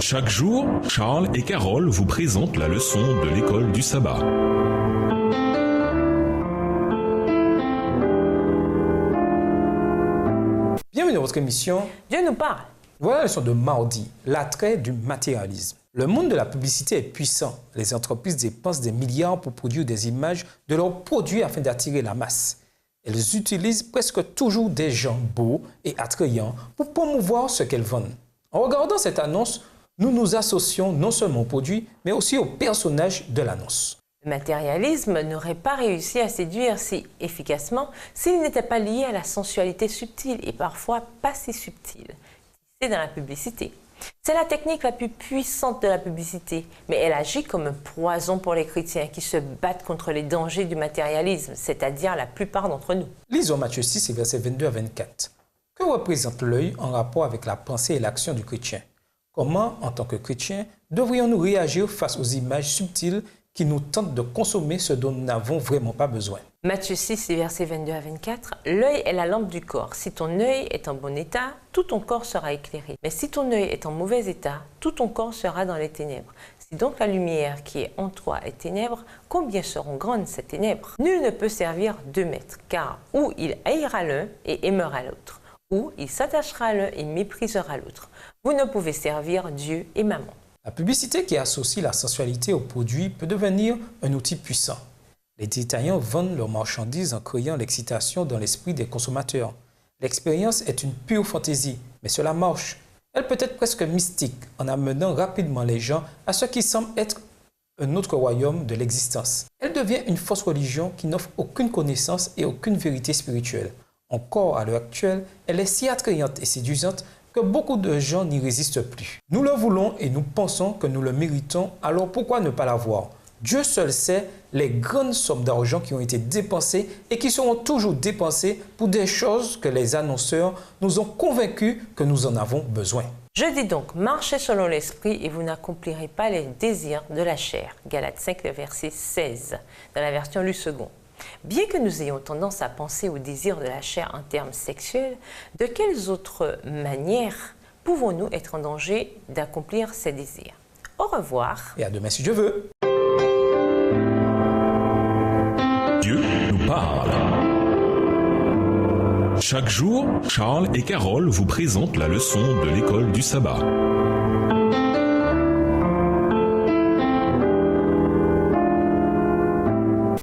Chaque jour, Charles et Carole vous présentent la leçon de l'école du sabbat. Bienvenue dans votre émission Dieu nous parle. Voilà la leçon de mardi, l'attrait du matérialisme. Le monde de la publicité est puissant. Les entreprises dépensent des milliards pour produire des images de leurs produits afin d'attirer la masse. Elles utilisent presque toujours des gens beaux et attrayants pour promouvoir ce qu'elles vendent. En regardant cette annonce, nous nous associons non seulement au produit, mais aussi au personnage de l'annonce. Le matérialisme n'aurait pas réussi à séduire si efficacement s'il n'était pas lié à la sensualité subtile et parfois pas si subtile. C'est dans la publicité. C'est la technique la plus puissante de la publicité, mais elle agit comme un poison pour les chrétiens qui se battent contre les dangers du matérialisme, c'est-à-dire la plupart d'entre nous. Lisons Matthieu 6, versets 22 à 24. Que représente l'œil en rapport avec la pensée et l'action du chrétien? Comment, en tant que chrétiens, devrions-nous réagir face aux images subtiles qui nous tentent de consommer ce dont nous n'avons vraiment pas besoin? Matthieu 6, versets 22 à 24. L'œil est la lampe du corps. Si ton œil est en bon état, tout ton corps sera éclairé. Mais si ton œil est en mauvais état, tout ton corps sera dans les ténèbres. Si donc la lumière qui est en toi est ténèbre, combien seront grandes ces ténèbres? Nul ne peut servir deux maîtres, car ou il haïra l'un et aimera l'autre, ou il s'attachera à l'un et méprisera l'autre. Vous ne pouvez servir Dieu et maman. La publicité qui associe la sensualité au produit peut devenir un outil puissant. Les détaillants vendent leurs marchandises en créant l'excitation dans l'esprit des consommateurs. L'expérience est une pure fantaisie, mais cela marche. Elle peut être presque mystique en amenant rapidement les gens à ce qui semble être un autre royaume de l'existence. Elle devient une fausse religion qui n'offre aucune connaissance et aucune vérité spirituelle. Encore à l'heure actuelle, elle est si attrayante et séduisante que beaucoup de gens n'y résistent plus. Nous le voulons et nous pensons que nous le méritons, alors pourquoi ne pas l'avoir? Dieu seul sait les grandes sommes d'argent qui ont été dépensées et qui seront toujours dépensées pour des choses que les annonceurs nous ont convaincus que nous en avons besoin. Je dis donc, marchez selon l'esprit et vous n'accomplirez pas les désirs de la chair. Galates 5, verset 16, dans la version Lu second. Bien que nous ayons tendance à penser aux désirs de la chair en termes sexuels, de quelles autres manières pouvons-nous être en danger d'accomplir ces désirs? Au revoir. Et à demain si Dieu veut. Dieu nous parle. Chaque jour, Charles et Carole vous présentent la leçon de l'école du sabbat.